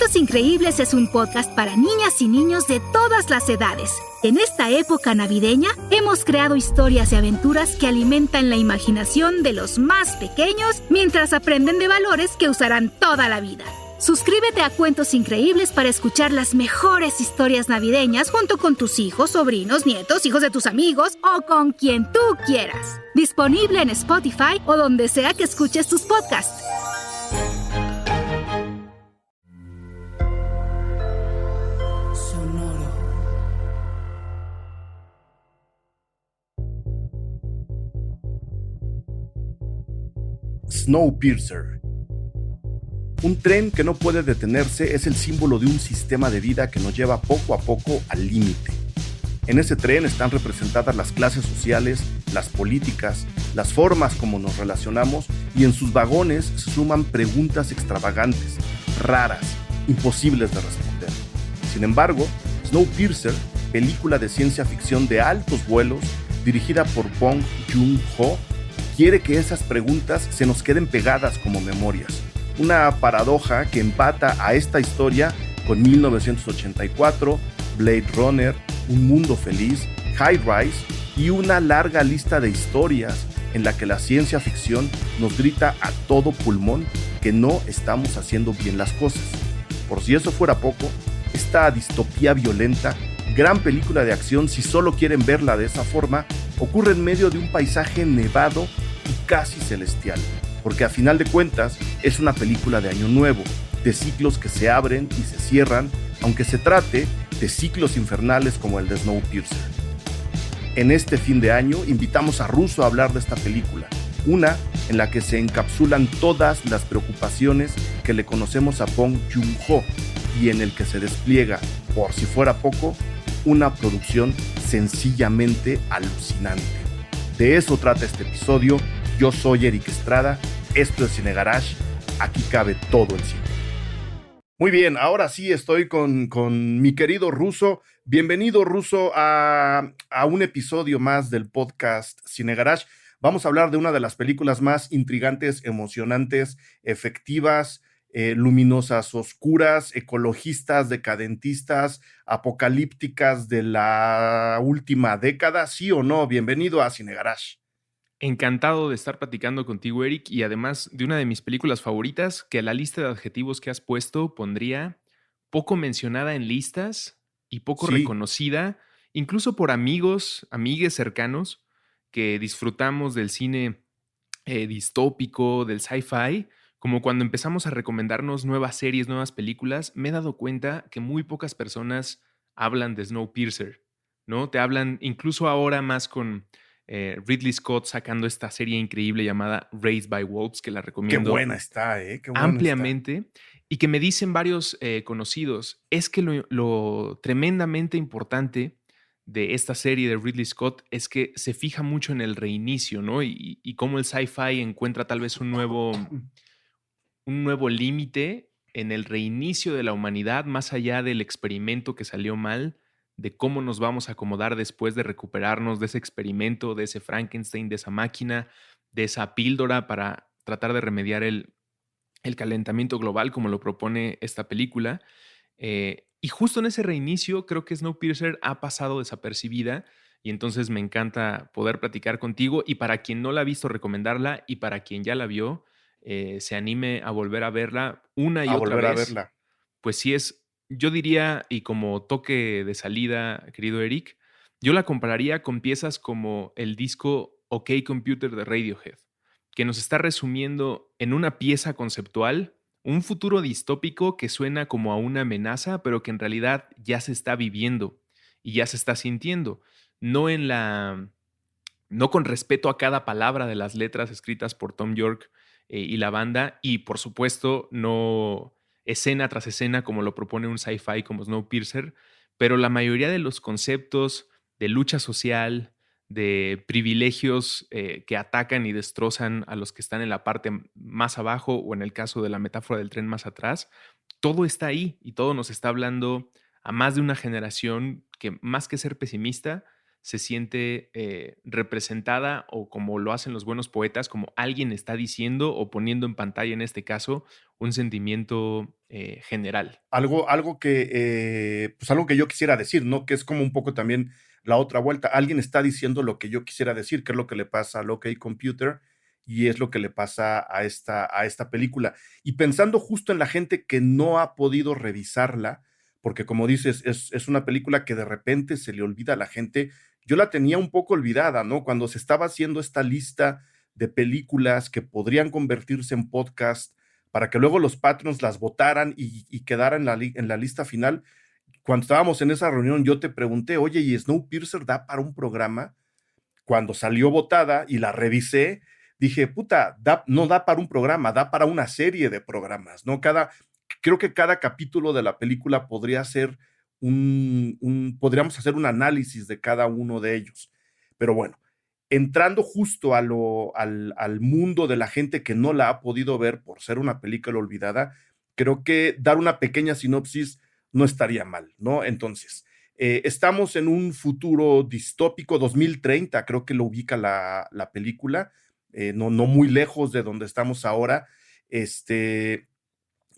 Cuentos Increíbles es un podcast para niñas y niños de todas las edades. En esta época navideña, hemos creado historias y aventuras que alimentan la imaginación de los más pequeños mientras aprenden de valores que usarán toda la vida. Suscríbete a Cuentos Increíbles para escuchar las mejores historias navideñas junto con tus hijos, sobrinos, nietos, hijos de tus amigos o con quien tú quieras. Disponible en Spotify o donde sea que escuches tus podcasts. Snowpiercer. Un tren que no puede detenerse es el símbolo de un sistema de vida que nos lleva poco a poco al límite. En ese tren están representadas las clases sociales, las políticas, las formas como nos relacionamos, y en sus vagones se suman preguntas extravagantes, raras, imposibles de responder. Sin embargo, Snowpiercer, película de ciencia ficción de altos vuelos, dirigida por Bong Joon-ho, quiere que esas preguntas se nos queden pegadas como memorias. Una paradoja que empata a esta historia con 1984, Blade Runner, Un Mundo Feliz, High Rise y una larga lista de historias en la que la ciencia ficción nos grita a todo pulmón que no estamos haciendo bien las cosas. Por si eso fuera poco, esta distopía violenta, gran película de acción si solo quieren verla de esa forma, ocurre en medio de un paisaje nevado y casi celestial, porque a final de cuentas es una película de año nuevo, de ciclos que se abren y se cierran, aunque se trate de ciclos infernales como el de Snowpiercer. En este fin de año invitamos a Russo a hablar de esta película, una en la que se encapsulan todas las preocupaciones que le conocemos a Bong Joon-ho y en el que se despliega, por si fuera poco, una producción sencillamente alucinante. De eso trata este episodio. Yo soy Eric Estrada, esto es Cine Garage, aquí cabe todo el cine. Muy bien, ahora sí estoy con mi querido Russo. Bienvenido, Russo, a un episodio más del podcast Cine Garage. Vamos a hablar de una de las películas más intrigantes, emocionantes, efectivas, luminosas, oscuras, ecologistas, decadentistas, apocalípticas de la última década, ¿sí o no? Bienvenido a Cine Garage. Encantado de estar platicando contigo, Eric, y además de una de mis películas favoritas, que a la lista de adjetivos que has puesto pondría poco mencionada en listas y poco reconocida, incluso por amigos, amigues cercanos, que disfrutamos del cine distópico, del sci-fi. Como cuando empezamos a recomendarnos nuevas series, nuevas películas, me he dado cuenta que muy pocas personas hablan de Snowpiercer, ¿no? Te hablan incluso ahora más con Ridley Scott sacando esta serie increíble llamada Raised by Wolves, que la recomiendo. Qué buena está, qué buena ampliamente. Está. Y que me dicen varios conocidos, es que lo tremendamente importante de esta serie de Ridley Scott es que se fija mucho en el reinicio, ¿no? Y cómo el sci-fi encuentra tal vez un nuevo límite en el reinicio de la humanidad, más allá del experimento que salió mal, de cómo nos vamos a acomodar después de recuperarnos de ese experimento, de ese Frankenstein, de esa máquina, de esa píldora para tratar de remediar el calentamiento global, como lo propone esta película. Y justo en ese reinicio, creo que Snowpiercer ha pasado desapercibida, y entonces me encanta poder platicar contigo, y para quien no la ha visto, recomendarla, y para quien ya la vio, se anime a volver a verla una y otra vez. Pues sí es, yo diría, y como toque de salida, querido Eric, yo la compararía con piezas como el disco OK Computer de Radiohead, que nos está resumiendo en una pieza conceptual un futuro distópico que suena como a una amenaza, pero que en realidad ya se está viviendo y ya se está sintiendo, no con respeto a cada palabra de las letras escritas por Tom York y la banda, y por supuesto no escena tras escena como lo propone un sci-fi como Snowpiercer, pero la mayoría de los conceptos de lucha social, de privilegios que atacan y destrozan a los que están en la parte más abajo, o en el caso de la metáfora del tren más atrás, todo está ahí y todo nos está hablando a más de una generación que, más que ser pesimista, se siente representada, o como lo hacen los buenos poetas, como alguien está diciendo o poniendo en pantalla, en este caso, un sentimiento general. Algo que yo quisiera decir, ¿no? Que es como un poco también la otra vuelta. Alguien está diciendo lo que yo quisiera decir, que es lo que le pasa a OK Computer y es lo que le pasa a esta película. Y pensando justo en la gente que no ha podido revisarla, porque como dices, es una película que de repente se le olvida a la gente. Yo la tenía un poco olvidada, ¿no? Cuando se estaba haciendo esta lista de películas que podrían convertirse en podcast para que luego los patrons las votaran y quedara en la lista final. Cuando estábamos en esa reunión, yo te pregunté, oye, ¿y Snowpiercer da para un programa? Cuando salió votada y la revisé, dije, puta, no da para un programa, da para una serie de programas, ¿no? Creo que cada capítulo de la película podría ser podríamos hacer un análisis de cada uno de ellos. Pero bueno, entrando justo al mundo de la gente que no la ha podido ver por ser una película olvidada, creo que dar una pequeña sinopsis no estaría mal, ¿no? Entonces, estamos en un futuro distópico, 2030, creo que lo ubica la película, no muy lejos de donde estamos ahora,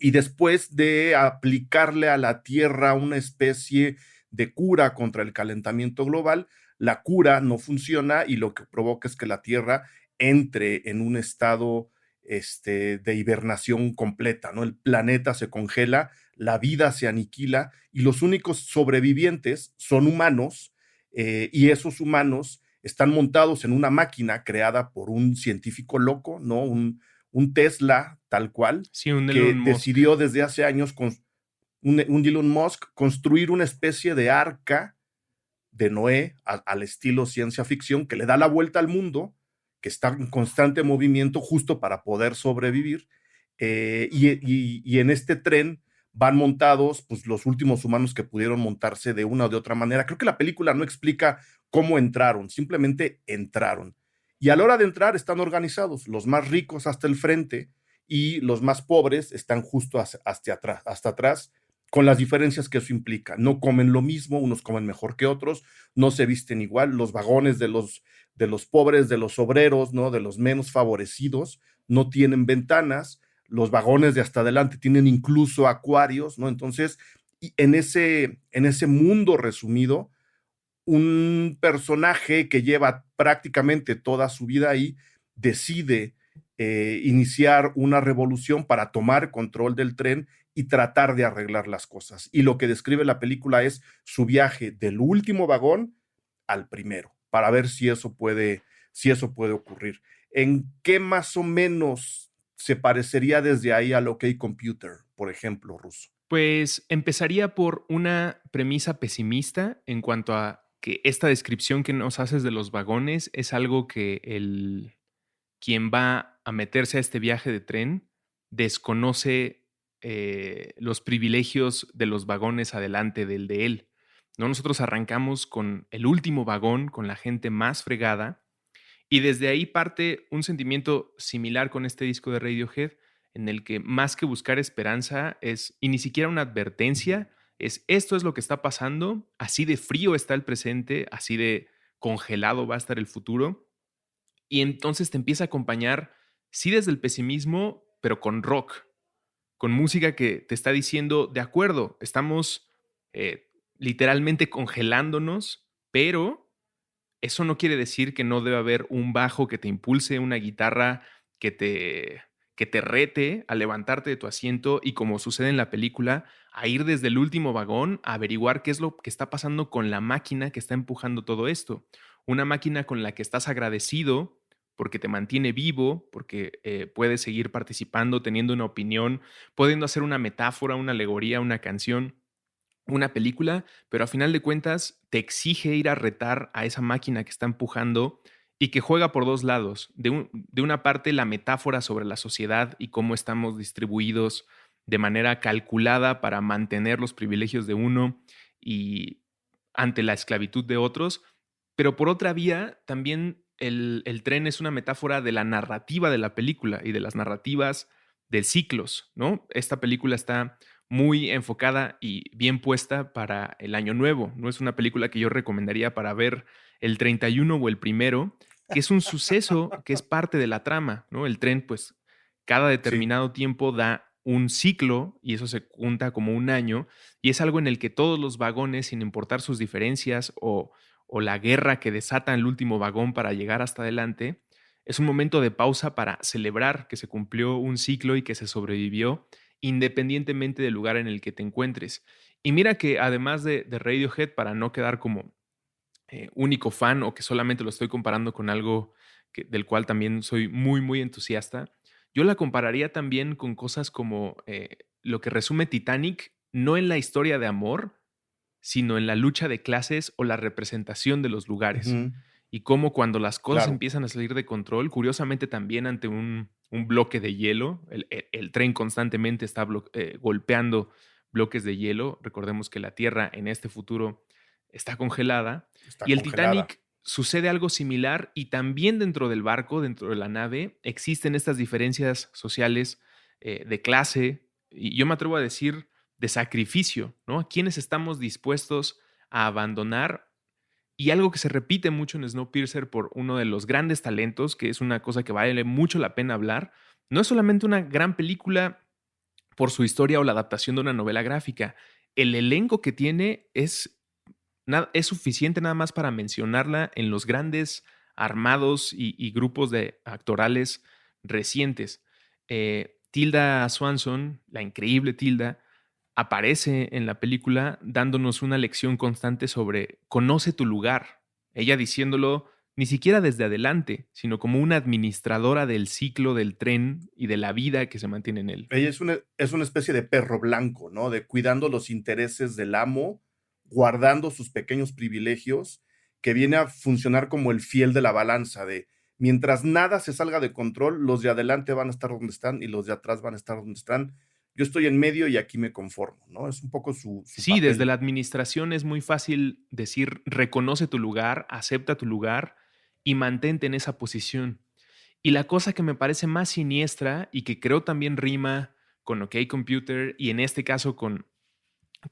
y después de aplicarle a la Tierra una especie de cura contra el calentamiento global, la cura no funciona y lo que provoca es que la Tierra entre en un estado de hibernación completa, ¿no? El planeta se congela, la vida se aniquila y los únicos sobrevivientes son humanos, y esos humanos están montados en una máquina creada por un científico loco, ¿no? Un Tesla tal cual, Sí, un que Elon Musk. decidió desde hace años un Elon Musk construir una especie de arca de Noé al estilo ciencia ficción que le da la vuelta al mundo, que está en constante movimiento justo para poder sobrevivir, y en este tren van montados pues, los últimos humanos que pudieron montarse de una o de otra manera. Creo que la película no explica cómo entraron, simplemente entraron. Y a la hora de entrar están organizados, los más ricos hasta el frente y los más pobres están justo hasta atrás, con las diferencias que eso implica. No comen lo mismo, unos comen mejor que otros, no se visten igual, los vagones de los pobres, de los obreros, ¿no? De los menos favorecidos, no tienen ventanas, los vagones de hasta adelante tienen incluso acuarios, ¿no? Entonces, en ese mundo resumido, un personaje que lleva prácticamente toda su vida ahí decide iniciar una revolución para tomar control del tren y tratar de arreglar las cosas. Y lo que describe la película es su viaje del último vagón al primero, para ver si eso puede ocurrir. ¿En qué más o menos se parecería desde ahí al OK Computer, por ejemplo, Russo? Pues empezaría por una premisa pesimista en cuanto a que esta descripción que nos haces de los vagones es algo que quien va a meterse a este viaje de tren desconoce los privilegios de los vagones adelante del de él. ¿No? Nosotros arrancamos con el último vagón, con la gente más fregada, y desde ahí parte un sentimiento similar con este disco de Radiohead, en el que más que buscar esperanza es, y ni siquiera una advertencia, es esto es lo que está pasando, así de frío está el presente, así de congelado va a estar el futuro, y entonces te empieza a acompañar, sí desde el pesimismo, pero con rock, con música que te está diciendo, de acuerdo, estamos literalmente congelándonos, pero eso no quiere decir que no debe haber un bajo que te impulse, una guitarra que que te rete a levantarte de tu asiento y, como sucede en la película, a ir desde el último vagón a averiguar qué es lo que está pasando con la máquina que está empujando todo esto. Una máquina con la que estás agradecido porque te mantiene vivo, porque puedes seguir participando, teniendo una opinión, pudiendo hacer una metáfora, una alegoría, una canción, una película, pero a final de cuentas te exige ir a retar a esa máquina que está empujando y que juega por dos lados. De una parte, la metáfora sobre la sociedad y cómo estamos distribuidos de manera calculada para mantener los privilegios de uno y ante la esclavitud de otros, pero por otra vía, también el tren es una metáfora de la narrativa de la película y de las narrativas de ciclos, ¿no? Esta película está muy enfocada y bien puesta para el año nuevo. No es una película que yo recomendaría para ver el 31 o el primero, que es un suceso que es parte de la trama, ¿no? El tren, pues, cada Sí. determinado tiempo da un ciclo y eso se junta como un año y es algo en el que todos los vagones, sin importar sus diferencias o la guerra que desata el último vagón para llegar hasta adelante, es un momento de pausa para celebrar que se cumplió un ciclo y que se sobrevivió independientemente del lugar en el que te encuentres. Y mira que además de Radiohead, para no quedar como único fan o que solamente lo estoy comparando con algo del cual también soy muy, muy entusiasta, yo la compararía también con cosas como lo que resume Titanic, no en la historia de amor, sino en la lucha de clases o la representación de los lugares. Ujú. Y cómo cuando las cosas Claro. empiezan a salir de control, curiosamente también ante un bloque de hielo, el tren constantemente está golpeando bloques de hielo. Recordemos que la Tierra en este futuro está congelada. Está Y el congelada. Titanic sucede algo similar y también dentro del barco, dentro de la nave, existen estas diferencias sociales de clase y yo me atrevo a decir de sacrificio, ¿no? ¿A quiénes estamos dispuestos a abandonar? Y algo que se repite mucho en Snowpiercer por uno de los grandes talentos, que es una cosa que vale mucho la pena hablar, no es solamente una gran película por su historia o la adaptación de una novela gráfica. El elenco que tiene es suficiente nada más para mencionarla en los grandes armados y grupos de actorales recientes. Tilda Swanson, la increíble Tilda, aparece en la película dándonos una lección constante sobre conoce tu lugar. Ella diciéndolo ni siquiera desde adelante, sino como una administradora del ciclo del tren y de la vida que se mantiene en él. Ella es una especie de perro blanco, ¿no? De cuidando los intereses del amo, guardando sus pequeños privilegios, que viene a funcionar como el fiel de la balanza, de mientras nada se salga de control, los de adelante van a estar donde están y los de atrás van a estar donde están. Yo estoy en medio y aquí me conformo, ¿no? Es un poco su Sí, desde papel. la administración es muy fácil decir reconoce tu lugar, acepta tu lugar y mantente en esa posición. Y la cosa que me parece más siniestra y que creo también rima con OK Computer y en este caso con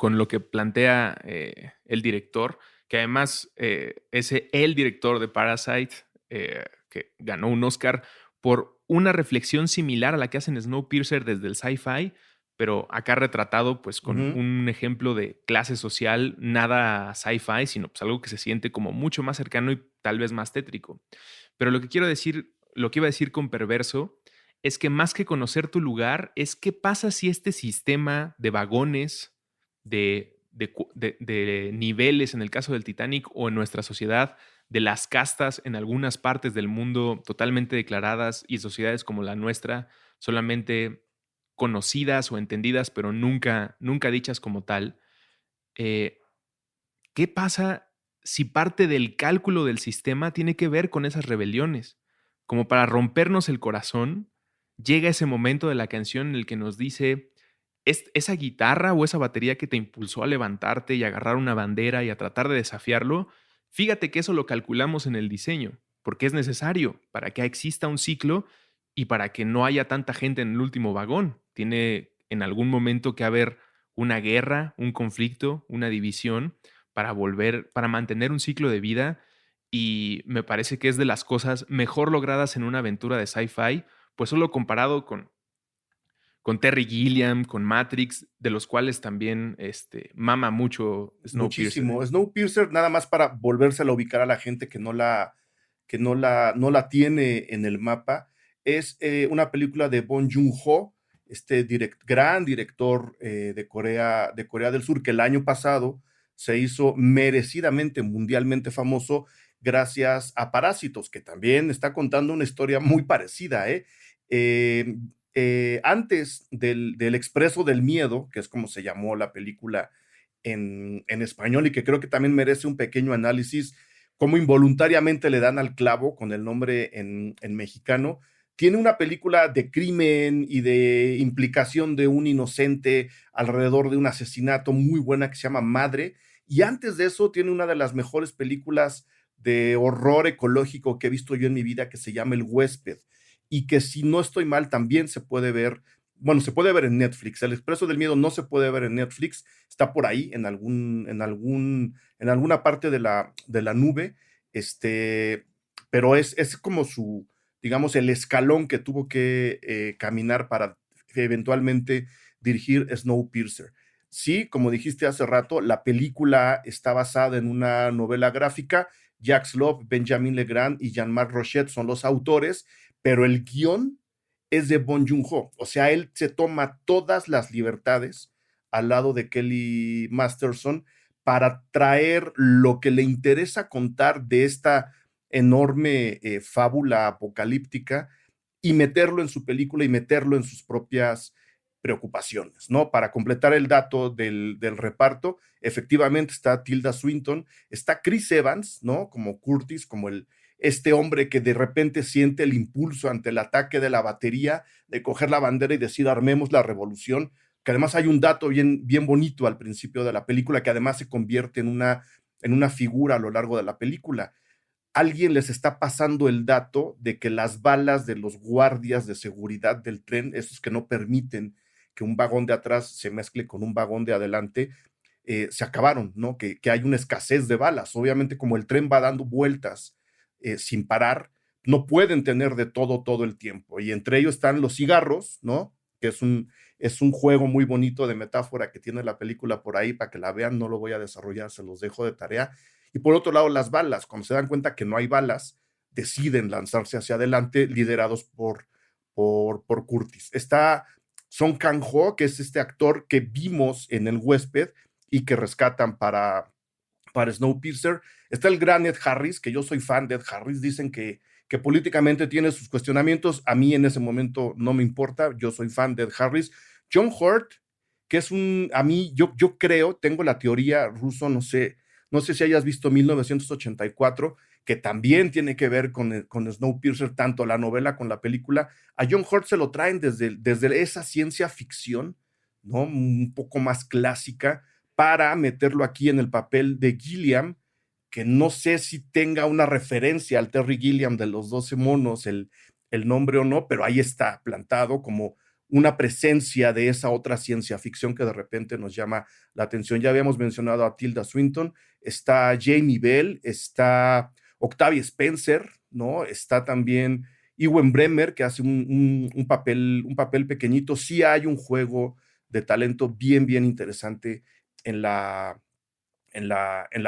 lo que plantea el director, que además es el director de Parasite, que ganó un Oscar por una reflexión similar a la que hacen Snowpiercer desde el sci-fi, pero acá retratado pues con Ujú. un ejemplo de clase social, nada sci-fi, sino pues algo que se siente como mucho más cercano y tal vez más tétrico. Pero lo que quiero decir, lo que iba a decir con perverso, es que más que conocer tu lugar, es qué pasa si este sistema de vagones, de niveles en el caso del Titanic o en nuestra sociedad, de las castas en algunas partes del mundo totalmente declaradas y sociedades como la nuestra, solamente conocidas o entendidas, pero nunca, nunca dichas como tal. eh, ¿Qué pasa si parte del cálculo del sistema tiene que ver con esas rebeliones? Como para rompernos el corazón, llega ese momento de la canción en el que nos dice, esa guitarra o esa batería que te impulsó a levantarte y agarrar una bandera y a tratar de desafiarlo, fíjate que eso lo calculamos en el diseño, porque es necesario para que exista un ciclo y para que no haya tanta gente en el último vagón. Tiene en algún momento que haber una guerra, un conflicto, una división para mantener un ciclo de vida y me parece que es de las cosas mejor logradas en una aventura de sci-fi, pues solo comparado con Terry Gilliam, con Matrix, de los cuales también mama mucho Snowpiercer. Muchísimo. Snowpiercer, nada más para volvérsela a ubicar a la gente que no la tiene en el mapa, es una película de Bong Joon-ho, gran director de Corea del Sur, que el año pasado se hizo merecidamente mundialmente famoso gracias a Parásitos, que también está contando una historia muy parecida. Eh, Antes del Expreso del Miedo, que es como se llamó la película en español y que creo que también merece un pequeño análisis, cómo involuntariamente le dan al clavo con el nombre en mexicano. Tiene una película de crimen y de implicación de un inocente alrededor de un asesinato muy buena que se llama Madre. Y antes de eso tiene una de las mejores películas de horror ecológico que he visto yo en mi vida que se llama El Huésped y que si no estoy mal también se puede ver, bueno, se puede ver en Netflix. El Expreso del Miedo no se puede ver en Netflix, está por ahí en alguna parte de la nube. Pero es como digamos, el escalón que tuvo que caminar para eventualmente dirigir Snowpiercer. Sí, como dijiste hace rato, la película está basada en una novela gráfica. Jacques Love, Benjamin Legrand y Jean-Marc Rochet son los autores, pero el guión es de Bong Joon-ho. O sea, él se toma todas las libertades al lado de Kelly Masterson para traer lo que le interesa contar de esta enorme fábula apocalíptica y meterlo en su película y meterlo en sus propias preocupaciones, ¿no? Para completar el dato del reparto, efectivamente está Tilda Swinton, está Chris Evans, ¿no? Como Curtis, como este hombre que de repente siente el impulso ante el ataque de la batería de coger la bandera y decir armemos la revolución, que además hay un dato bien bonito al principio de la película que además se convierte en una figura a lo largo de la película. Alguien les está pasando el dato de que las balas de los guardias de seguridad del tren, esos que no permiten que un vagón de atrás se mezcle con un vagón de adelante, se acabaron, ¿no? Que hay una escasez de balas. Obviamente, como el tren va dando vueltas sin parar, no pueden tener de todo el tiempo. Y entre ellos están los cigarros, ¿no? Que es un juego muy bonito de metáfora que tiene la película por ahí para que la vean. No lo voy a desarrollar, se los dejo de tarea. Y por otro lado, las balas. Cuando se dan cuenta que no hay balas, deciden lanzarse hacia adelante, liderados por Curtis. Está Song Kang-ho, que es este actor que vimos en El Huésped y que rescatan para Snowpiercer. Está el gran Ed Harris, que yo soy fan de Ed Harris. Dicen que políticamente tiene sus cuestionamientos. A mí en ese momento no me importa. Yo soy fan de Ed Harris. John Hurt, que es a mí, yo creo, tengo la teoría ruso, no sé si hayas visto 1984, que también tiene que ver con Snowpiercer, tanto la novela con la película. A John Hurt se lo traen desde esa ciencia ficción, ¿no? Un poco más clásica, para meterlo aquí en el papel de Gilliam, que no sé si tenga una referencia al Terry Gilliam de los 12 monos, el nombre o no, pero ahí está plantado como una presencia de esa otra ciencia ficción que de repente nos llama la atención. Ya habíamos mencionado a Tilda Swinton, está Jamie Bell, está Octavia Spencer, ¿no? Está también Ewen Bremer, que hace un papel pequeñito. Sí hay un juego de talento bien interesante en la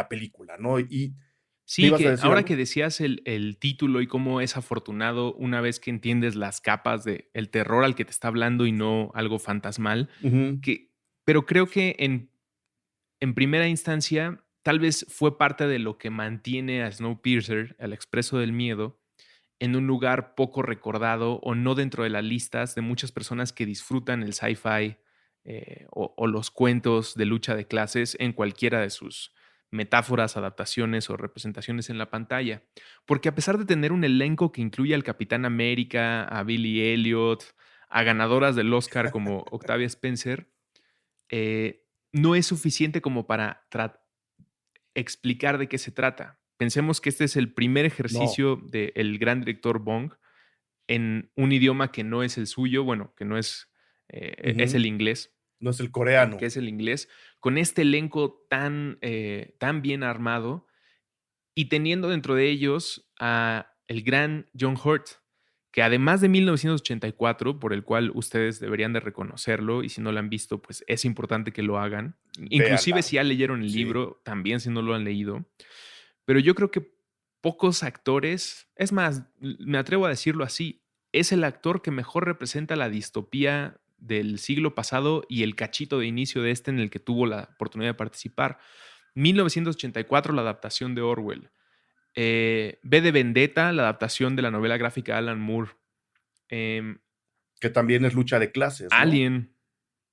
película, ¿no? Y ¿me Sí, ibas a que decir ahora algo? que decías el título y cómo es afortunado una vez que entiendes las capas de el terror al que te está hablando y no algo fantasmal, Ujú. pero creo que en primera instancia tal vez fue parte de lo que mantiene a Snowpiercer, al Expreso del Miedo, en un lugar poco recordado o no dentro de las listas de muchas personas que disfrutan el sci-fi o los cuentos de lucha de clases en cualquiera de sus metáforas, adaptaciones o representaciones en la pantalla. Porque a pesar de tener un elenco que incluye al Capitán América, a Billy Elliot, a ganadoras del Oscar como Octavia Spencer, eh, no es suficiente como para explicar de qué se trata. Pensemos que este es el primer No, ejercicio del gran director Bong en un idioma que no es el suyo, bueno, que no es, es ujú, el inglés, no es el que coreano. es el inglés, con este elenco tan bien armado y teniendo dentro de ellos a el gran John Hurt, que además de 1984, por el cual ustedes deberían de reconocerlo, y si no lo han visto, pues es importante que lo hagan. Inclusive Véanla, si ya leyeron el sí. libro, también si no lo han leído. Pero yo creo que pocos actores, es más, me atrevo a decirlo así, es el actor que mejor representa la distopía del siglo pasado y el cachito de inicio de este en el que tuvo la oportunidad de participar. 1984, la adaptación de Orwell. V de Vendetta, la adaptación de la novela gráfica de Alan Moore. Em, Que también es lucha de clases, ¿no? Alien,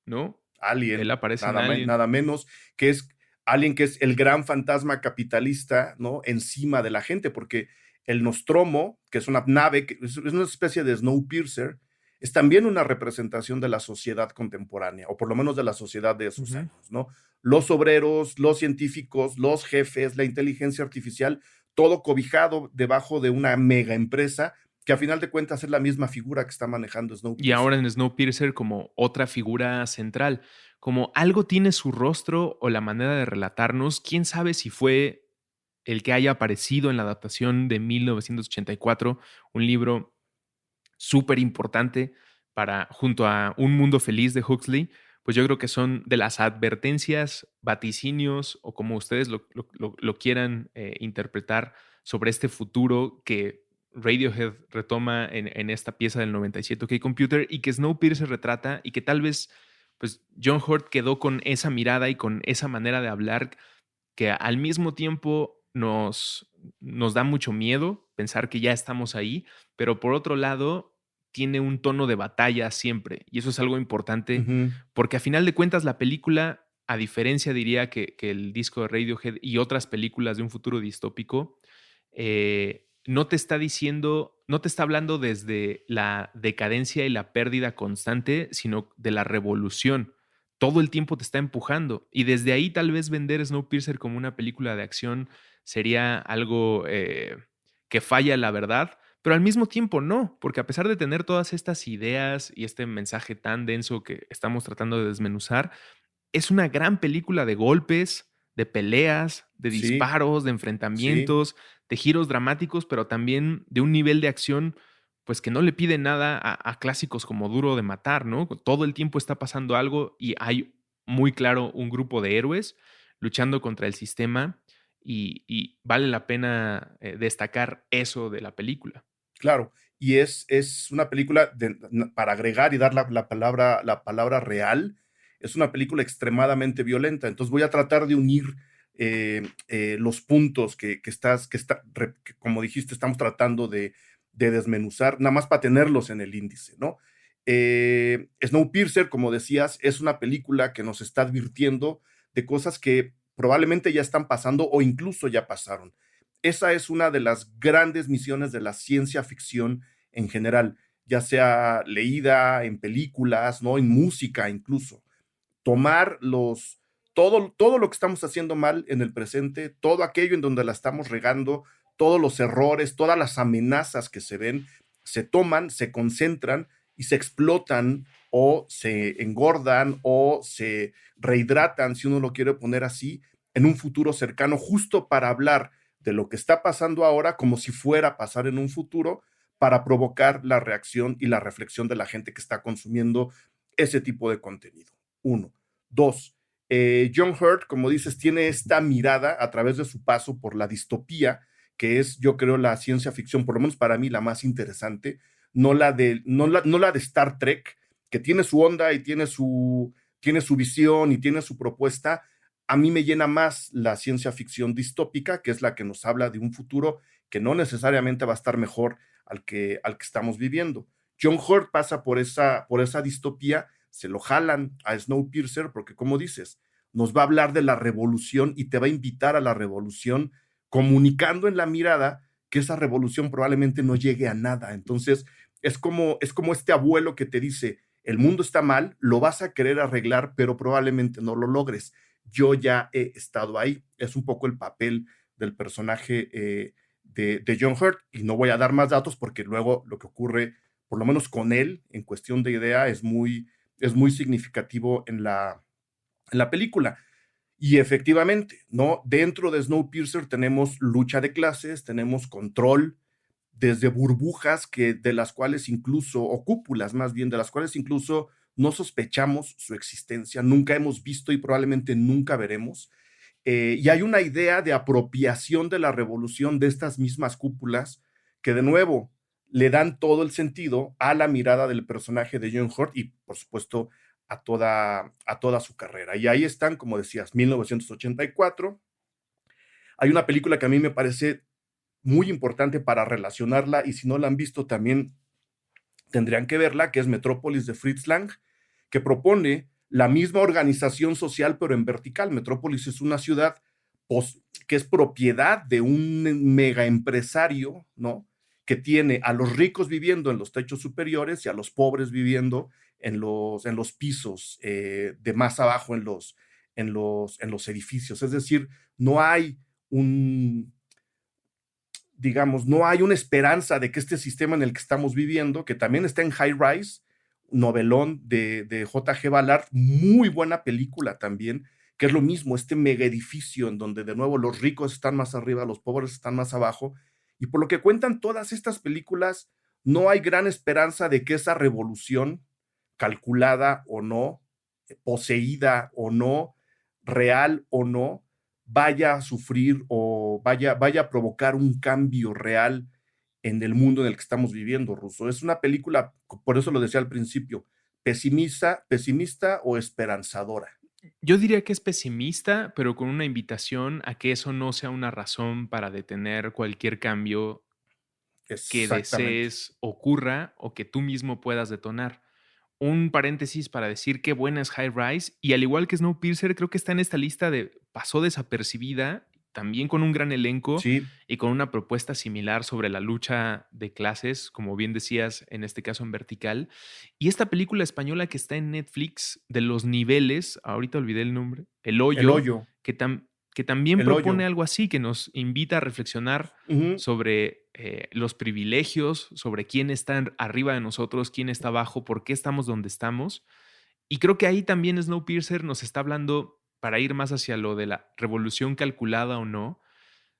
¿no? Él Alien, aparece en Alien. nada menos, que es Alien, que es el gran fantasma capitalista, ¿no? Encima de la gente, porque el Nostromo, que es una nave, que es una especie de Snowpiercer, es también una representación de la sociedad contemporánea, o por lo menos de la sociedad de esos Ujú. años, ¿no? Los obreros, los científicos, los jefes, la inteligencia artificial, todo cobijado debajo de una mega empresa que a final de cuentas es la misma figura que está manejando Y Snowpiercer. ahora en Snowpiercer como otra figura central, como algo tiene su rostro o la manera de relatarnos, quién sabe si fue el que haya aparecido en la adaptación de 1984, un libro súper importante junto a Un Mundo Feliz de Huxley, pues yo creo que son de las advertencias, vaticinios o como ustedes lo quieran interpretar sobre este futuro que Radiohead retoma en esta pieza del 97 OK Computer y que Snowpiercer retrata y que tal vez pues John Hurt quedó con esa mirada y con esa manera de hablar que al mismo tiempo nos da mucho miedo pensar que ya estamos ahí, pero por otro lado tiene un tono de batalla siempre y eso es algo importante Ujú. porque a final de cuentas la película, a diferencia diría que el disco de Radiohead y otras películas de un futuro distópico, no te está diciendo, no te está hablando desde la decadencia y la pérdida constante, sino de la revolución. Todo el tiempo te está empujando. Y desde ahí tal vez vender Snowpiercer como una película de acción sería algo que falla la verdad, pero al mismo tiempo no, porque a pesar de tener todas estas ideas y este mensaje tan denso que estamos tratando de desmenuzar, es una gran película de golpes, de peleas, de Sí, disparos, de sí. enfrentamientos, de giros dramáticos, pero también de un nivel de acción, pues que no le pide nada a clásicos como Duro de Matar, ¿no? Todo el tiempo está pasando algo y hay muy claro un grupo de héroes luchando contra el sistema y vale la pena destacar eso de la película. Claro, y es una película para agregar y dar la palabra real, es una película extremadamente violenta. Entonces voy a tratar de unir los puntos que como dijiste, estamos tratando de desmenuzar, nada más para tenerlos en el índice, ¿no? Snowpiercer, como decías, es una película que nos está advirtiendo de cosas que probablemente ya están pasando o incluso ya pasaron. Esa es una de las grandes misiones de la ciencia ficción en general, ya sea leída en películas, ¿no? En música incluso. Tomar todo lo que estamos haciendo mal en el presente, todo aquello en donde la estamos regando, todos los errores, todas las amenazas que se ven, se toman, se concentran y se explotan o se engordan o se rehidratan, si uno lo quiere poner así, en un futuro cercano, justo para hablar de lo que está pasando ahora como si fuera a pasar en un futuro, para provocar la reacción y la reflexión de la gente que está consumiendo ese tipo de contenido. Uno. Dos, John Hurt, como dices, tiene esta mirada a través de su paso por la distopía, que es, yo creo, la ciencia ficción, por lo menos para mí, la más interesante, no la de Star Trek, que tiene su onda y tiene su visión y tiene su propuesta. A mí me llena más la ciencia ficción distópica, que es la que nos habla de un futuro que no necesariamente va a estar mejor al que estamos viviendo. John Hurt pasa por esa distopía, se lo jalan a Snowpiercer porque, como dices, nos va a hablar de la revolución y te va a invitar a la revolución, comunicando en la mirada que esa revolución probablemente no llegue a nada. Entonces, es como este abuelo que te dice, el mundo está mal, lo vas a querer arreglar, pero probablemente no lo logres. Yo ya he estado ahí. Es un poco el papel del personaje de John Hurt, y no voy a dar más datos porque luego lo que ocurre, por lo menos con él, en cuestión de idea, es muy significativo en la película. Y efectivamente, ¿no? Dentro de Snowpiercer tenemos lucha de clases, tenemos control, desde burbujas de las cuales incluso, o cúpulas más bien, de las cuales incluso no sospechamos su existencia, nunca hemos visto y probablemente nunca veremos. Y hay una idea de apropiación de la revolución de estas mismas cúpulas que, de nuevo, le dan todo el sentido a la mirada del personaje de John Hurt y, por supuesto, a toda su carrera. Y ahí están, como decías, 1984. Hay una película que a mí me parece muy importante para relacionarla, y si no la han visto también tendrían que verla, que es Metrópolis de Fritz Lang, que propone la misma organización social pero en vertical. Metrópolis es una ciudad que es propiedad de un mega empresario, ¿no? Que tiene a los ricos viviendo en los techos superiores y a los pobres viviendo en los pisos de más abajo en los edificios. Es decir, no hay un, digamos, no hay una esperanza de que este sistema en el que estamos viviendo, que también está en High Rise, novelón de J.G. Ballard, muy buena película también, que es lo mismo, este mega edificio en donde de nuevo los ricos están más arriba, los pobres están más abajo, y por lo que cuentan todas estas películas, no hay gran esperanza de que esa revolución, calculada o no, poseída o no, real o no, vaya a sufrir o vaya a provocar un cambio real en el mundo en el que estamos viviendo, Russo. Es una película, por eso lo decía al principio, pesimista o esperanzadora. Yo diría que es pesimista, pero con una invitación a que eso no sea una razón para detener cualquier cambio que Exactamente. desees ocurra o que tú mismo puedas detonar. Un paréntesis para decir qué buena es High Rise, y al igual que Snowpiercer, creo que está en esta lista de pasó desapercibida, también con un gran elenco Sí, y con una propuesta similar sobre la lucha de clases, como bien decías, en este caso en Vertical. Y esta película española que está en Netflix de los niveles, ahorita olvidé el nombre, El El Hoyo, Hoyo, que, que también El propone Hoyo. algo así, que nos invita a reflexionar Ujú. sobre los privilegios, sobre quién está arriba de nosotros, quién está abajo, por qué estamos donde estamos. Y creo que ahí también Snowpiercer nos está hablando, para ir más hacia lo de la revolución calculada o no,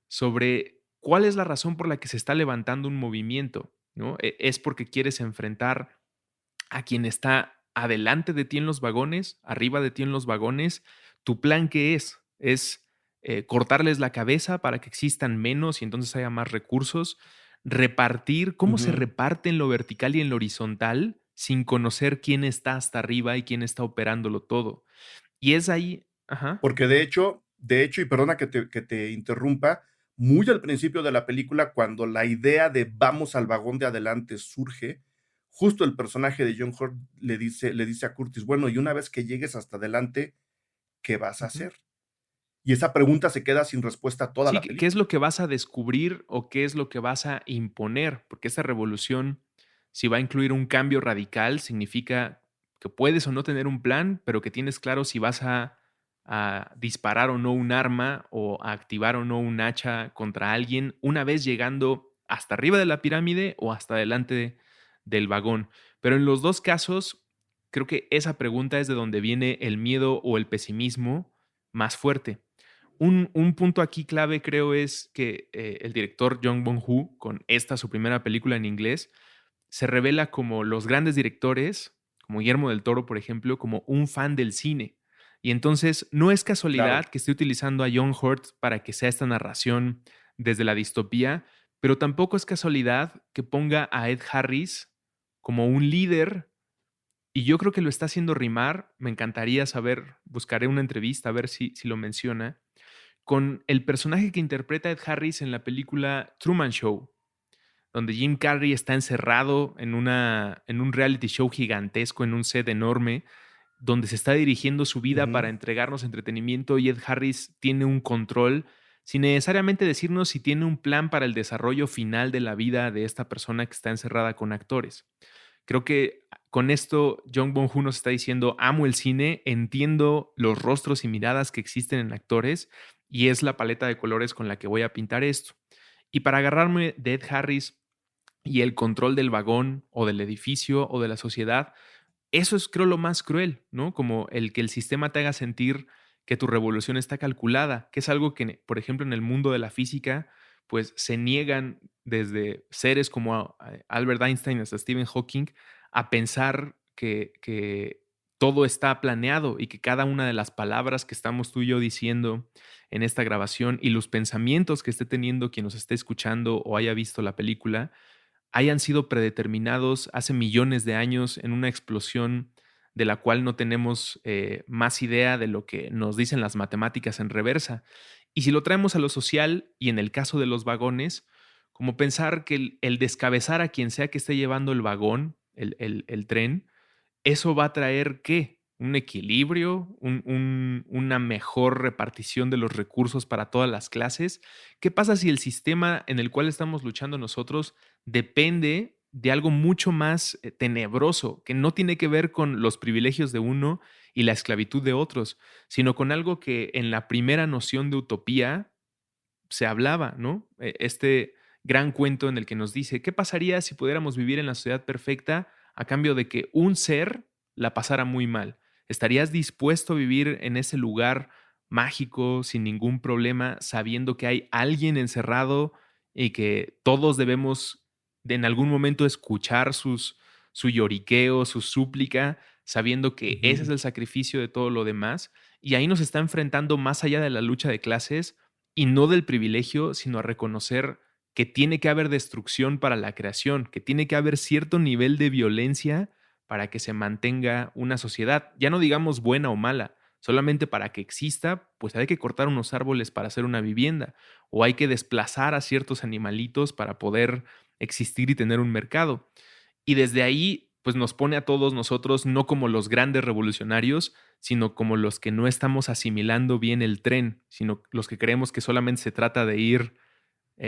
sobre cuál es la razón por la que se está levantando un movimiento, ¿no? ¿Es porque quieres enfrentar a quien está adelante de ti en los vagones, arriba de ti en los vagones? ¿Tu plan qué es? ¿Es cortarles la cabeza para que existan menos y entonces haya más recursos? ¿Repartir? ¿Cómo se Ujú. reparte en lo vertical y en lo horizontal sin conocer quién está hasta arriba y quién está operándolo todo? Y es ahí, ajá. Porque de hecho, y perdona que te interrumpa, muy al principio de la película, cuando la idea de vamos al vagón de adelante surge, justo el personaje de John Hurt le dice a Curtis, bueno, y una vez que llegues hasta adelante, ¿qué vas a Ujú. hacer? Y esa pregunta se queda sin respuesta toda Sí, la ¿qué es película. lo que vas a descubrir o qué es lo que vas a imponer? Porque esta revolución, si va a incluir un cambio radical, significa que puedes o no tener un plan, pero que tienes claro si vas a disparar o no un arma o a activar o no un hacha contra alguien una vez llegando hasta arriba de la pirámide o hasta delante del vagón. Pero en los dos casos, creo que esa pregunta es de donde viene el miedo o el pesimismo más fuerte. Un punto aquí clave creo es que el director Jung Bong-ho, con esta su primera película en inglés, se revela como los grandes directores, como Guillermo del Toro, por ejemplo, como un fan del cine. Y entonces no es Claro. casualidad que esté utilizando a John Hurt para que sea esta narración desde la distopía, pero tampoco es casualidad que ponga a Ed Harris como un líder, y yo creo que lo está haciendo rimar. Me encantaría saber, buscaré una entrevista a ver si lo menciona, con el personaje que interpreta Ed Harris en la película Truman Show, donde Jim Carrey está encerrado en un reality show gigantesco, en un set enorme, donde se está dirigiendo su vida para Ujú. entregarnos entretenimiento, y Ed Harris tiene un control sin necesariamente decirnos si tiene un plan para el desarrollo final de la vida de esta persona que está encerrada con actores. Creo que con esto Jung Bong-ho nos está diciendo, amo el cine, entiendo los rostros y miradas que existen en actores y es la paleta de colores con la que voy a pintar esto. Y para agarrarme de Ed Harris y el control del vagón o del edificio o de la sociedad, eso es, creo, lo más cruel, ¿no? Como el que el sistema te haga sentir que tu revolución está calculada, que es algo que, por ejemplo, en el mundo de la física, pues se niegan desde seres como Albert Einstein hasta Stephen Hawking a pensar que todo está planeado y que cada una de las palabras que estamos tú y yo diciendo en esta grabación y los pensamientos que esté teniendo quien nos esté escuchando o haya visto la película hayan sido predeterminados hace millones de años en una explosión de la cual no tenemos más idea de lo que nos dicen las matemáticas en reversa. Y si lo traemos a lo social y en el caso de los vagones, como pensar que el descabezar a quien sea que esté llevando el vagón, el tren, eso va a traer, ¿qué? Un equilibrio, una mejor repartición de los recursos para todas las clases. ¿Qué pasa si el sistema en el cual estamos luchando nosotros depende de algo mucho más tenebroso, que no tiene que ver con los privilegios de uno y la esclavitud de otros, sino con algo que en la primera noción de utopía se hablaba, ¿no? Este gran cuento en el que nos dice, ¿qué pasaría si pudiéramos vivir en la sociedad perfecta a cambio de que un ser la pasara muy mal? ¿Estarías dispuesto a vivir en ese lugar mágico, sin ningún problema, sabiendo que hay alguien encerrado y que todos debemos en algún momento escuchar su lloriqueo, su súplica, sabiendo que ese es Ujú. el sacrificio de todo lo demás. Y ahí nos está enfrentando más allá de la lucha de clases y no del privilegio, sino a reconocer que tiene que haber destrucción para la creación, que tiene que haber cierto nivel de violencia para que se mantenga una sociedad, ya no digamos buena o mala, solamente para que exista, pues hay que cortar unos árboles para hacer una vivienda, o hay que desplazar a ciertos animalitos para poder existir y tener un mercado. Y desde ahí, pues nos pone a todos nosotros no como los grandes revolucionarios, sino como los que no estamos asimilando bien el tren, sino los que creemos que solamente se trata de ir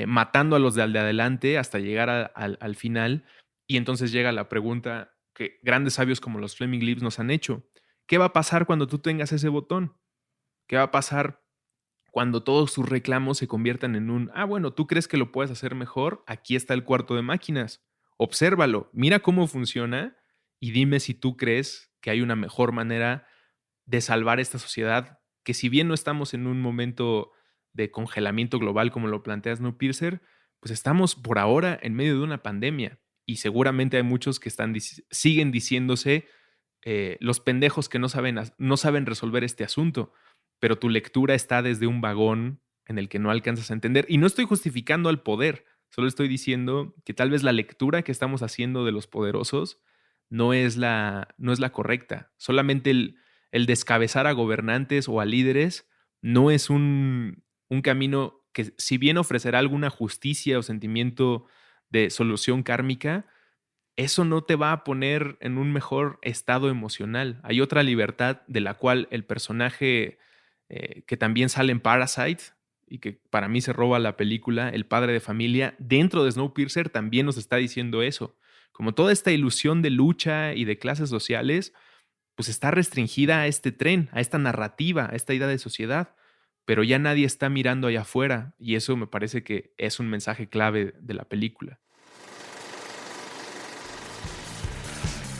matando a los de al de adelante hasta llegar al final. Y entonces llega la pregunta que grandes sabios como los Fleming Lips nos han hecho. ¿Qué va a pasar cuando tú tengas ese botón? ¿Qué va a pasar cuando todos tus reclamos se conviertan en un, bueno, tú crees que lo puedes hacer mejor? Aquí está el cuarto de máquinas. Obsérvalo, mira cómo funciona y dime si tú crees que hay una mejor manera de salvar esta sociedad, que si bien no estamos en un momento de congelamiento global como lo plantea Snowpiercer, pues estamos por ahora en medio de una pandemia y seguramente hay muchos que siguen diciéndose los pendejos que no saben resolver este asunto, pero tu lectura está desde un vagón en el que no alcanzas a entender. Y no estoy justificando al poder, solo estoy diciendo que tal vez la lectura que estamos haciendo de los poderosos no es la correcta. Solamente el descabezar a gobernantes o a líderes no es un camino que, si bien ofrecerá alguna justicia o sentimiento de solución kármica, eso no te va a poner en un mejor estado emocional. Hay otra libertad de la cual el personaje que también sale en Parasite y que para mí se roba la película, el padre de familia, dentro de Snowpiercer también nos está diciendo eso. Como toda esta ilusión de lucha y de clases sociales, pues está restringida a este tren, a esta narrativa, a esta idea de sociedad, pero ya nadie está mirando allá afuera y eso me parece que es un mensaje clave de la película.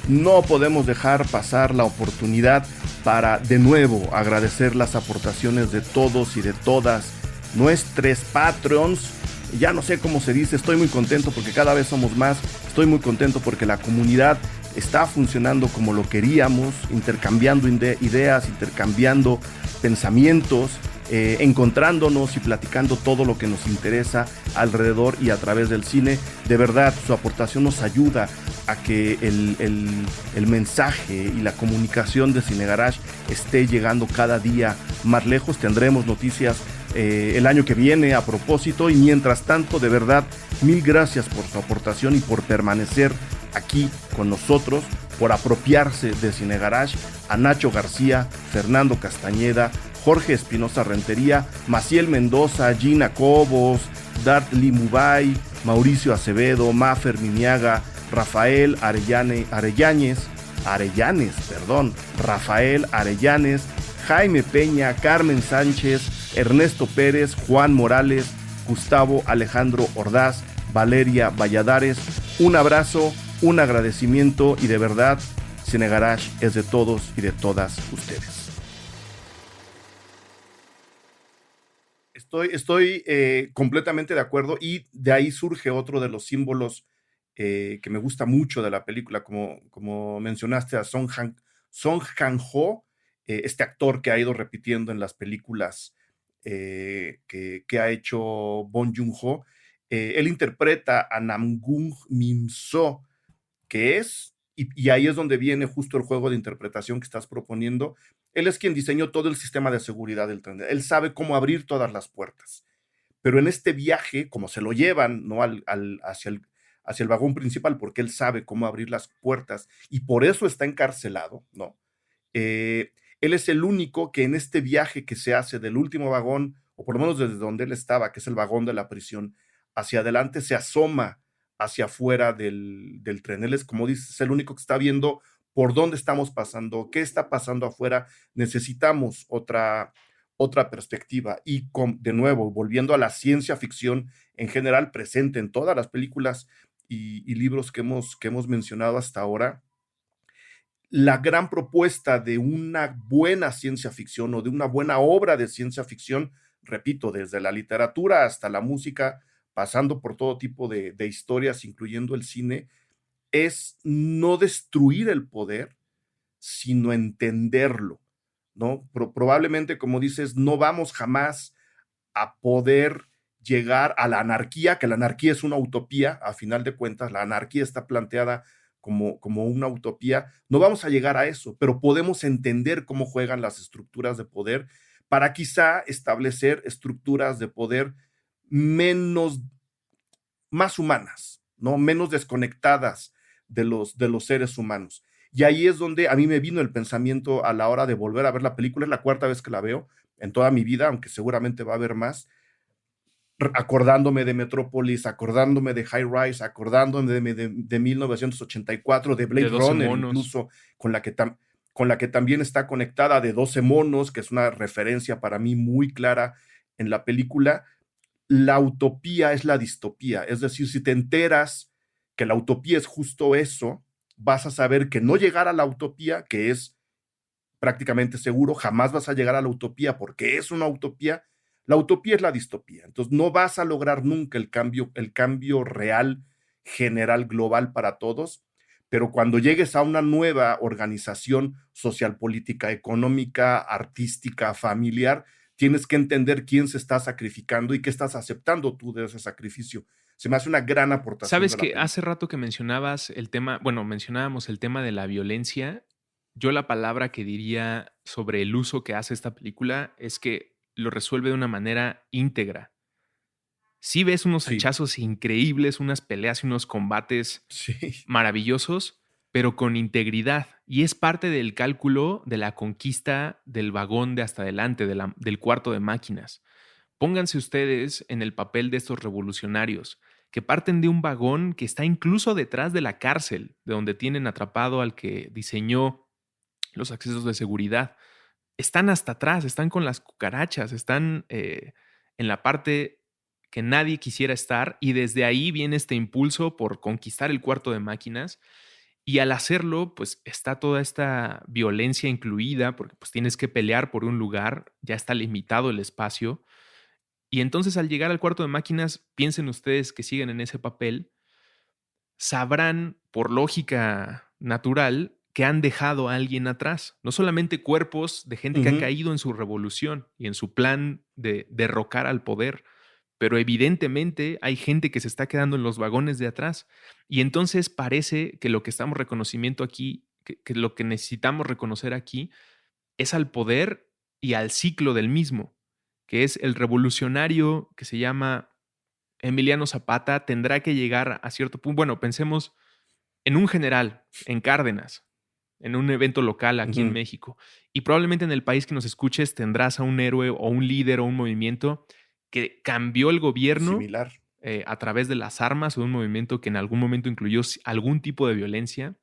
No podemos dejar pasar la oportunidad para de nuevo agradecer las aportaciones de todos y de todas nuestros Patreons. Ya no sé cómo se dice, estoy muy contento porque cada vez somos más, estoy muy contento porque la comunidad está funcionando como lo queríamos, intercambiando ideas, intercambiando pensamientos, encontrándonos y platicando todo lo que nos interesa alrededor y a través del cine. De verdad, su aportación nos ayuda a que el mensaje y la comunicación de Cine Garage esté llegando cada día más lejos. Tendremos noticias el año que viene a propósito, y mientras tanto, de verdad, mil gracias por su aportación y por permanecer aquí con nosotros, por apropiarse de Cine Garage. A Nacho García, Fernando Castañeda, Jorge Espinosa Rentería, Maciel Mendoza, Gina Cobos, Dart Limubay, Mauricio Acevedo, Mafer Miniaga, Rafael Arellanes, Rafael Arellanes, Jaime Peña, Carmen Sánchez, Ernesto Pérez, Juan Morales, Gustavo Alejandro Ordaz, Valeria Valladares. Un abrazo, un agradecimiento, y de verdad, Cine Garage es de todos y de todas ustedes. Estoy completamente de acuerdo, y de ahí surge otro de los símbolos que me gusta mucho de la película, como mencionaste a Song Kang-ho, este actor que ha ido repitiendo en las películas que ha hecho Bong Joon-ho. Él interpreta a Namgung Min-so, que es, y ahí es donde viene justo el juego de interpretación que estás proponiendo. Él es quien diseñó todo el sistema de seguridad del tren. Él sabe cómo abrir todas las puertas. Pero en este viaje, como se lo llevan, ¿no?, hacia el vagón principal, porque él sabe cómo abrir las puertas y por eso está encarcelado, ¿no? Él es el único que en este viaje que se hace del último vagón, o por lo menos desde donde él estaba, que es el vagón de la prisión, hacia adelante, se asoma hacia afuera del tren. Él es, como dices, es el único que está viendo por dónde estamos pasando, qué está pasando afuera. Necesitamos otra perspectiva. Y de nuevo, volviendo a la ciencia ficción en general, presente en todas las películas y libros que hemos mencionado hasta ahora, la gran propuesta de una buena ciencia ficción o de una buena obra de ciencia ficción, repito, desde la literatura hasta la música, pasando por todo tipo de historias, incluyendo el cine, es no destruir el poder, sino entenderlo, ¿no? Probablemente, como dices, no vamos jamás a poder llegar a la anarquía, que la anarquía es una utopía, a final de cuentas, la anarquía está planteada como una utopía, no vamos a llegar a eso, pero podemos entender cómo juegan las estructuras de poder para quizá establecer estructuras de poder menos, más humanas, ¿no? Menos desconectadas de los seres humanos. Y ahí es donde a mí me vino el pensamiento a la hora de volver a ver la película, es la cuarta vez que la veo en toda mi vida, aunque seguramente va a haber más, acordándome de Metrópolis, acordándome de High Rise, acordándome de 1984, de De Blade 12 Runner, monos. incluso con la que también está conectada, de 12 monos, que es una referencia para mí muy clara en la película. La utopía es la distopía, es decir, si te enteras que la utopía es justo eso, vas a saber que no llegar a la utopía, que es prácticamente seguro, jamás vas a llegar a la utopía porque es una utopía. La utopía es la distopía. Entonces no vas a lograr nunca el cambio real, general, global para todos, pero cuando llegues a una nueva organización social, política, económica, artística, familiar, tienes que entender quién se está sacrificando y qué estás aceptando tú de ese sacrificio. Se me hace una gran aportación Sabes de la que hace película. rato que mencionabas el tema, bueno, mencionábamos el tema de la violencia. Yo la palabra que diría sobre el uso que hace esta película es que lo resuelve de una manera íntegra. Sí ves unos Sí, hachazos increíbles, unas peleas y unos combates sí. maravillosos, pero con integridad. Y es parte del cálculo de la conquista del vagón de hasta adelante, del cuarto de máquinas. Pónganse ustedes en el papel de estos revolucionarios, que parten de un vagón que está incluso detrás de la cárcel, de donde tienen atrapado al que diseñó los accesos de seguridad. Están hasta atrás, están con las cucarachas, están en la parte que nadie quisiera estar, y desde ahí viene este impulso por conquistar el cuarto de máquinas. Y al hacerlo, pues está toda esta violencia incluida, porque pues tienes que pelear por un lugar, ya está limitado el espacio. Y entonces al llegar al cuarto de máquinas, piensen ustedes que siguen en ese papel, sabrán por lógica natural que han dejado a alguien atrás. No solamente cuerpos de gente que ha Ujú. caído en su revolución y en su plan de derrocar al poder, pero evidentemente hay gente que se está quedando en los vagones de atrás. Y entonces parece que lo que estamos reconocimiento aquí, que lo que necesitamos reconocer aquí es al poder y al ciclo del mismo, que es el revolucionario que se llama Emiliano Zapata, tendrá que llegar a cierto punto. Bueno, pensemos en un general, en Cárdenas, en un evento local aquí en Ujú. México. Y probablemente en el país que nos escuches tendrás a un héroe o un líder o un movimiento que cambió el gobierno Similar. a través de las armas, o un movimiento que en algún momento incluyó algún tipo de violencia,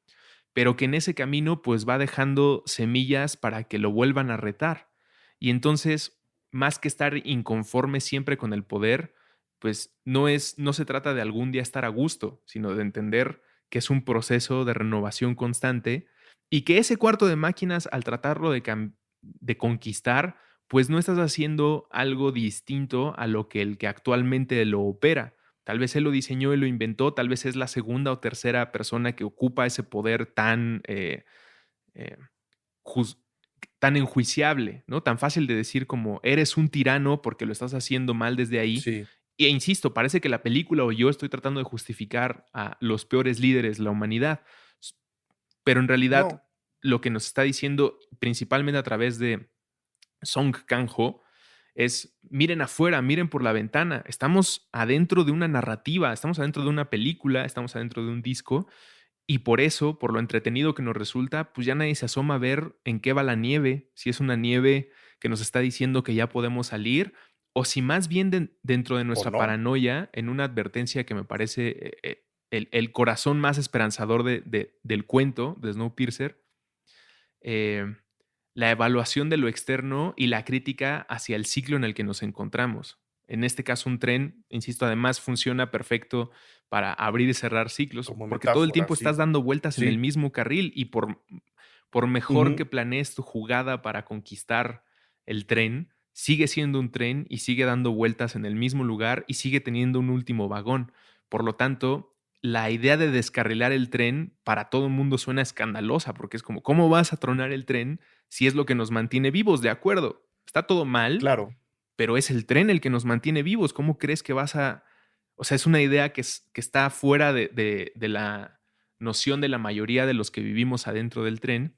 pero que en ese camino pues va dejando semillas para que lo vuelvan a retar. Y entonces, más que estar inconforme siempre con el poder, pues no se trata de algún día estar a gusto, sino de entender que es un proceso de renovación constante, y que ese cuarto de máquinas, al tratarlo de conquistar, pues no estás haciendo algo distinto a lo que el que actualmente lo opera. Tal vez él lo diseñó y lo inventó, tal vez es la segunda o tercera persona que ocupa ese poder eh, juz- tan enjuiciable, ¿no? Tan fácil de decir como eres un tirano porque lo estás haciendo mal desde ahí. Sí. E insisto, parece que la película o yo estoy tratando de justificar a los peores líderes de la humanidad, pero en realidad No. lo que nos está diciendo, principalmente a través de Song Kang-ho, es miren afuera, miren por la ventana. Estamos adentro de una narrativa, estamos adentro de una película, estamos adentro de un disco, y por eso, por lo entretenido que nos resulta, pues ya nadie se asoma a ver en qué va la nieve, si es una nieve que nos está diciendo que ya podemos salir, o si más bien dentro de ¿O nuestra no? paranoia, en una advertencia que me parece el corazón más esperanzador del cuento de Snowpiercer, eh, la evaluación de lo externo y la crítica hacia el ciclo en el que nos encontramos. En este caso, un tren, insisto, además funciona perfecto para abrir y cerrar ciclos, Como porque todo el metáfora, tiempo sí. estás dando vueltas en el Sí. mismo carril, y Por mejor que Ujú. planees tu jugada para conquistar el tren, sigue siendo un tren y sigue dando vueltas en el mismo lugar y sigue teniendo un último vagón. Por lo tanto, la idea de descarrilar el tren para todo el mundo suena escandalosa, porque es como, ¿cómo vas a tronar el tren si es lo que nos mantiene vivos? De acuerdo, está todo mal, Claro. pero es el tren el que nos mantiene vivos. ¿Cómo crees que vas a...? O sea, es una idea que está fuera de la noción de la mayoría de los que vivimos adentro del tren.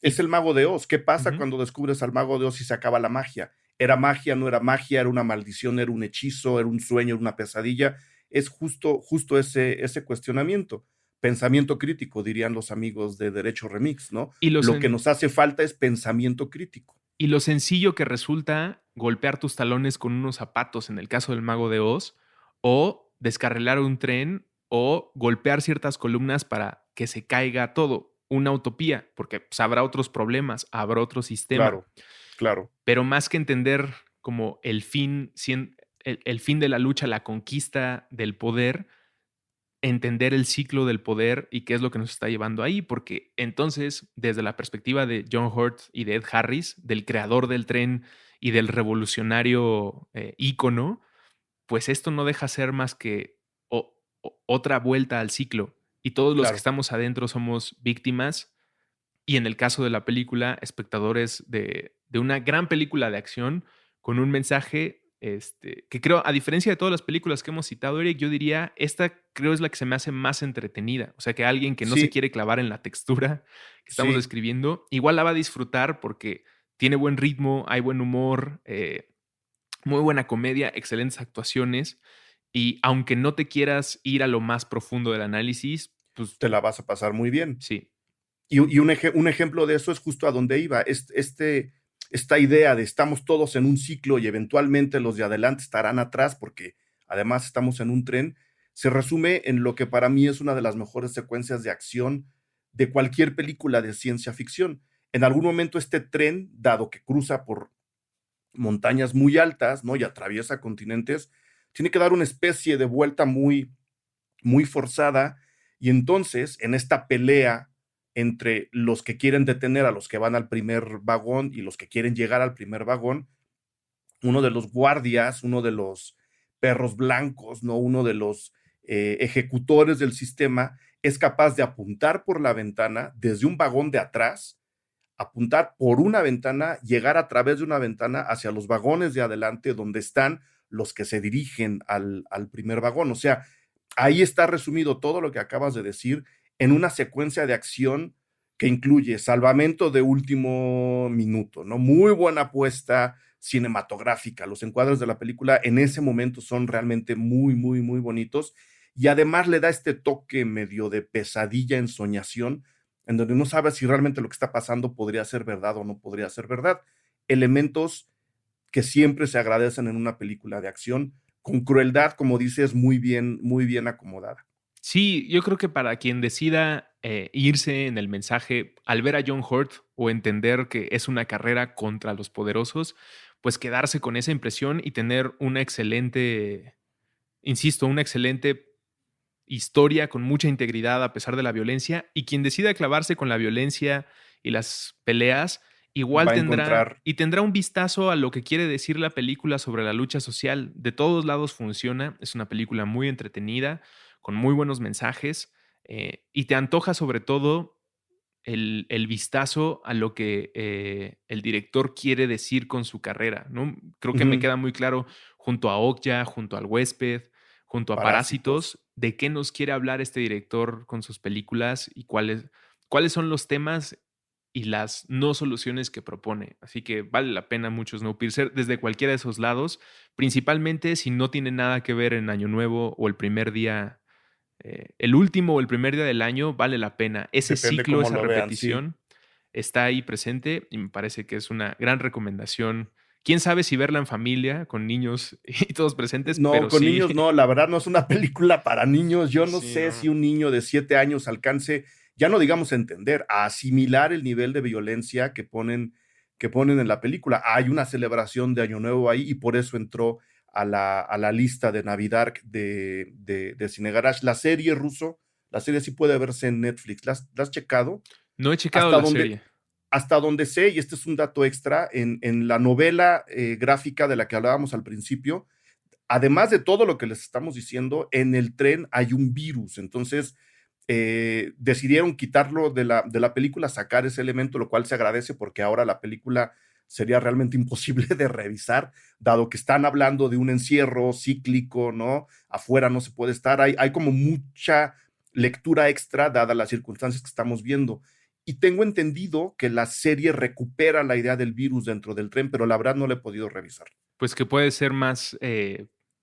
Es Y el Mago de Oz. ¿Qué pasa ujú, cuando descubres al Mago de Oz y se acaba la magia? ¿Era magia, no era magia, era una maldición, era un hechizo, era un sueño, era una pesadilla? Es justo ese cuestionamiento. Pensamiento crítico, dirían los amigos de Derecho Remix, ¿no? y lo Lo que sen nos hace falta es pensamiento crítico. y lo sencillo que resulta golpear tus talones con unos zapatos, en el caso del Mago de Oz, o descarrilar un tren, o golpear ciertas columnas para que se caiga todo. Una utopía, porque, pues, habrá otros problemas, habrá otro sistema. Claro, claro, Pero más que entender como el fin de la lucha, la conquista del poder, entender el ciclo del poder y qué es lo que nos está llevando ahí, porque entonces, desde la perspectiva de John Hurt y de Ed Harris, del creador del tren y del revolucionario ícono, pues esto no deja ser más que otra vuelta al ciclo. Y todos los que claro. estamos adentro somos víctimas y en el caso de la película, espectadores de una gran película de acción con un mensaje, que creo, a diferencia de todas las películas que hemos citado, Eric, yo diría, esta creo es la que se me hace más entretenida. O sea, que alguien que no se Sí, quiere clavar en la textura que estamos sí, describiendo, igual la va a disfrutar porque tiene buen ritmo, hay buen humor, muy buena comedia, excelentes actuaciones. Y aunque no te quieras ir a lo más profundo del análisis, pues te la vas a pasar muy bien. sí. Y un ejemplo de eso es justo a donde iba. Esta idea de estamos todos en un ciclo y eventualmente los de adelante estarán atrás porque además estamos en un tren, se resume en lo que para mí es una de las mejores secuencias de acción de cualquier película de ciencia ficción. En algún momento este tren, dado que cruza por montañas muy altas, ¿no? Y atraviesa continentes, tiene que dar una especie de vuelta muy forzada y entonces en esta pelea entre los que quieren detener a los que van al primer vagón y los que quieren llegar al primer vagón, uno de los guardias, uno de los perros blancos, ¿no? Uno de los ejecutores del sistema es capaz de apuntar por la ventana desde un vagón de atrás, apuntar por una ventana, llegar a través de una ventana hacia los vagones de adelante donde están los que se dirigen al primer vagón. O sea, ahí está resumido todo lo que acabas de decir en una secuencia de acción que incluye salvamento de último minuto, ¿no? Muy buena apuesta cinematográfica. Los encuadres de la película en ese momento son realmente muy bonitos y además le da este toque medio de pesadilla, ensoñación, en donde no sabes si realmente lo que está pasando podría ser verdad o no podría ser verdad. Elementos que siempre se agradecen en una película de acción, con crueldad, como dices, muy bien acomodada. Sí, yo creo que para quien decida irse en el mensaje al ver a John Hurt o entender que es una carrera contra los poderosos, pues quedarse con esa impresión y tener una excelente, insisto, una excelente historia con mucha integridad a pesar de la violencia. Y quien decida clavarse con la violencia y las peleas, igual Va a encontrar tendrá un vistazo a lo que quiere decir la película sobre la lucha social. De todos lados funciona, es una película muy entretenida, con muy buenos mensajes, y te antoja sobre todo el vistazo a lo que el director quiere decir con su carrera, ¿no? Creo que me ujú, queda muy claro junto a Okja, junto al Huésped, junto a Parásitos. Parásitos, de qué nos quiere hablar este director con sus películas y cuáles son los temas y las no soluciones que propone. Así que vale la pena mucho Snowpiercer desde cualquiera de esos lados, principalmente si no tiene nada que ver en Año Nuevo o el primer día, el último o el primer día del año, vale la pena. Ese Depende ciclo, cómo esa lo vean, sí. repetición está ahí presente y me parece que es una gran recomendación. Quién sabe si verla en familia, con niños y todos presentes, No, pero con sí. niños no, la verdad no es una película para niños. Yo no Sí, sé no. si un niño de 7 años alcance, ya no digamos entender, a asimilar el nivel de violencia que ponen en la película. Hay una celebración de Año Nuevo ahí y por eso entró a la lista de Navidad de Cine Garage. La serie sí puede verse en Netflix. La has checado? No he checado Hasta la donde, serie. hasta donde sé, y este es un dato extra, en la novela gráfica de la que hablábamos al principio, además de todo lo que les estamos diciendo, en el tren hay un virus. Entonces, decidieron quitarlo de la película, sacar ese elemento, lo cual se agradece porque ahora la película sería realmente imposible de revisar, dado que están hablando de un encierro cíclico, ¿no? Afuera no se puede estar, hay como mucha lectura extra dadas las circunstancias que estamos viendo. Y tengo entendido que la serie recupera la idea del virus dentro del tren, pero la verdad no la he podido revisar. Pues que puede ser más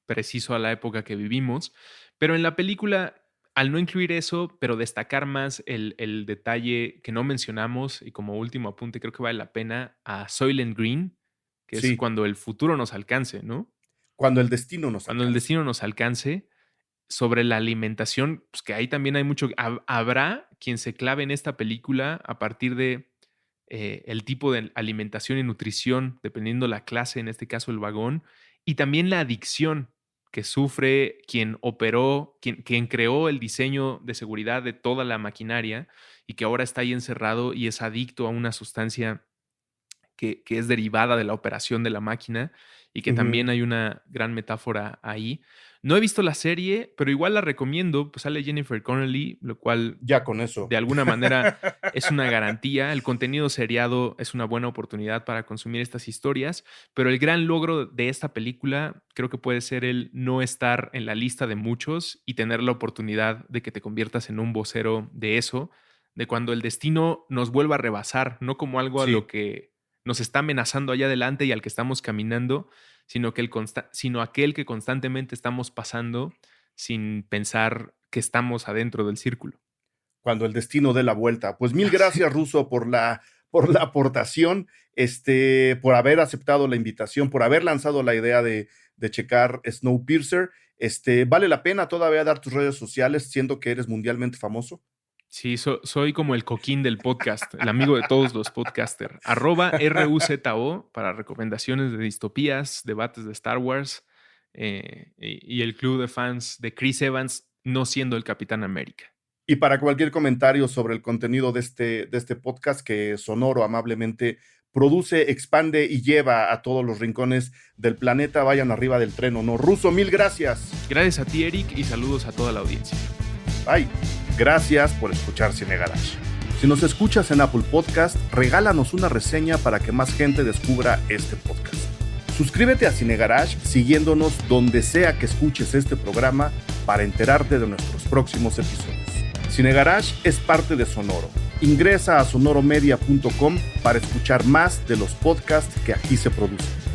preciso a la época que vivimos, pero en la película, al no incluir eso, pero destacar más el detalle que no mencionamos, y como último apunte, creo que vale la pena, a Soylent Green, que es Sí, cuando el futuro nos alcance, ¿no? cuando el destino nos Cuando el alcance. destino nos alcance, sobre la alimentación, pues que ahí también hay mucho. Habrá quien se clave en esta película a partir de el tipo de alimentación y nutrición, dependiendo la clase, en este caso el vagón, y también la adicción que sufre quien operó, quien creó el diseño de seguridad de toda la maquinaria y que ahora está ahí encerrado y es adicto a una sustancia que es derivada de la operación de la máquina y que Ujú. también hay una gran metáfora ahí. No he visto la serie, pero igual la recomiendo, pues sale Jennifer Connelly, lo cual Ya con eso. de alguna manera es una garantía. El contenido seriado es una buena oportunidad para consumir estas historias, pero el gran logro de esta película creo que puede ser el no estar en la lista de muchos y tener la oportunidad de que te conviertas en un vocero de eso, de cuando el destino nos vuelva a rebasar, no como algo a lo Sí. que nos está amenazando allá adelante y al que estamos caminando, sino aquel que constantemente estamos pasando sin pensar que estamos adentro del círculo. Cuando el destino dé la vuelta. Pues mil gracias, Russo, por la aportación, por haber aceptado la invitación, por haber lanzado la idea de checar Snowpiercer. ¿Vale la pena todavía dar tus redes sociales, siendo que eres mundialmente famoso? Sí, soy como el coquín del podcast, el amigo de todos los podcasters. @RUZO para recomendaciones de distopías, debates de Star Wars y el club de fans de Chris Evans no siendo el Capitán América. Y para cualquier comentario sobre el contenido de este podcast que Sonoro amablemente produce, expande y lleva a todos los rincones del planeta, vayan arriba del tren, ¿o no? Russo, mil gracias. Gracias a ti, Eric, y saludos a toda la audiencia. Bye. Gracias por escuchar Cine Garage. Si nos escuchas en Apple Podcast, regálanos una reseña para que más gente descubra este podcast. Suscríbete a Cine Garage siguiéndonos donde sea que escuches este programa para enterarte de nuestros próximos episodios. Cine Garage es parte de Sonoro. Ingresa a sonoromedia.com para escuchar más de los podcasts que aquí se producen.